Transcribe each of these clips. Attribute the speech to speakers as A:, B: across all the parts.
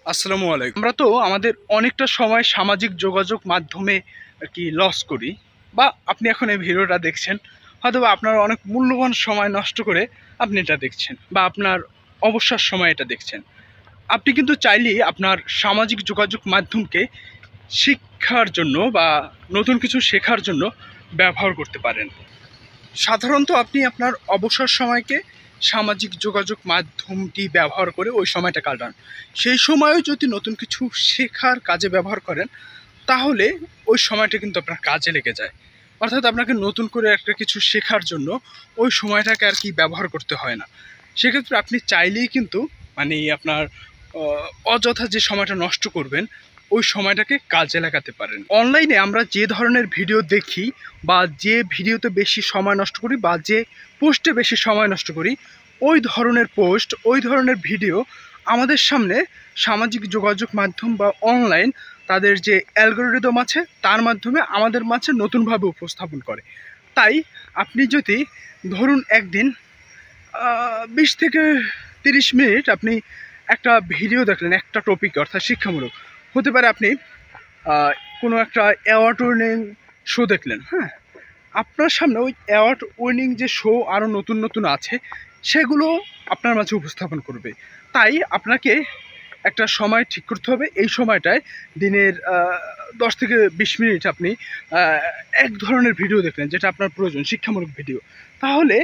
A: আসসালামু আলাইকুম। আমরা তো আমাদের অনেকটা সময় সামাজিক যোগাযোগ মাধ্যমে আর কি লস করি, বা আপনি এখন এই ভিডিওটা দেখছেন, হয়তো বা আপনার অনেক মূল্যবান সময় নষ্ট করে আপনি এটা দেখছেন, বা আপনার অবসর সময় এটা দেখছেন। আপনি কিন্তু চাইলেই আপনার সামাজিক যোগাযোগ মাধ্যমকে শিক্ষার জন্য বা নতুন কিছু শেখার জন্য ব্যবহার করতে পারেন। সাধারণত আপনি আপনার অবসর সময়কে সামাজিক যোগাযোগ মাধ্যমটি ব্যবহার করে ওই সময়টা কাটান। সেই সময়ও যদি নতুন কিছু শেখার কাজে ব্যবহার করেন, তাহলে ওই সময়টা কিন্তু আপনার কাজে লেগে যায়। অর্থাৎ আপনাকে নতুন করে একটা কিছু শেখার জন্য ওই সময়টাকে আর কি ব্যবহার করতে হয় না। সেক্ষেত্রে আপনি চাইলেই কিন্তু মানে আপনার অযথা যে সময়টা নষ্ট করবেন, ওই সময়টাকে কাজে লাগাতে পারেন। অনলাইনে আমরা যে ধরনের ভিডিও দেখি, বা যে ভিডিওতে বেশি সময় নষ্ট করি, বা যে পোস্টে বেশি সময় নষ্ট করি, ওই ধরনের পোস্ট, ওই ধরনের ভিডিও আমাদের সামনে সামাজিক যোগাযোগ মাধ্যম বা অনলাইন তাদের যে অ্যালগোরিদম আছে তার মাধ্যমে আমাদের মাঝে নতুনভাবে উপস্থাপন করে। তাই আপনি যদি ধরুন একদিন 20 থেকে 30 মিনিট আপনি একটা ভিডিও দেখলেন, একটা টপিক অর্থাৎ শিক্ষামূলক হতে পারে, আপনি আহ, কোনো একটা অ্যাওয়ার্ড উইনিং শো দেখলেন, হ্যাঁ, আপনার সামনে ওই অ্যাওয়ার্ড উইনিং যে শো আরও নতুন নতুন আছে, সেগুলো আপনার মাঝে উপস্থাপন করবে। তাই আপনাকে একটা সময় ঠিক করতে হবে। এই সময়টায় দিনের 10 থেকে 20 মিনিট আপনি আহ, এক ধরনের ভিডিও দেখলেন যেটা আপনার প্রয়োজন, শিক্ষামূলক ভিডিও। তাহলে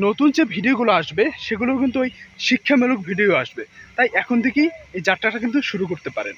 A: নতুন যে ভিডিওগুলো আসবে সেগুলো কিন্তু ওই শিক্ষামূলক ভিডিও আসবে। তাই এখন থেকেই এই যাত্রাটা কিন্তু শুরু করতে পারেন।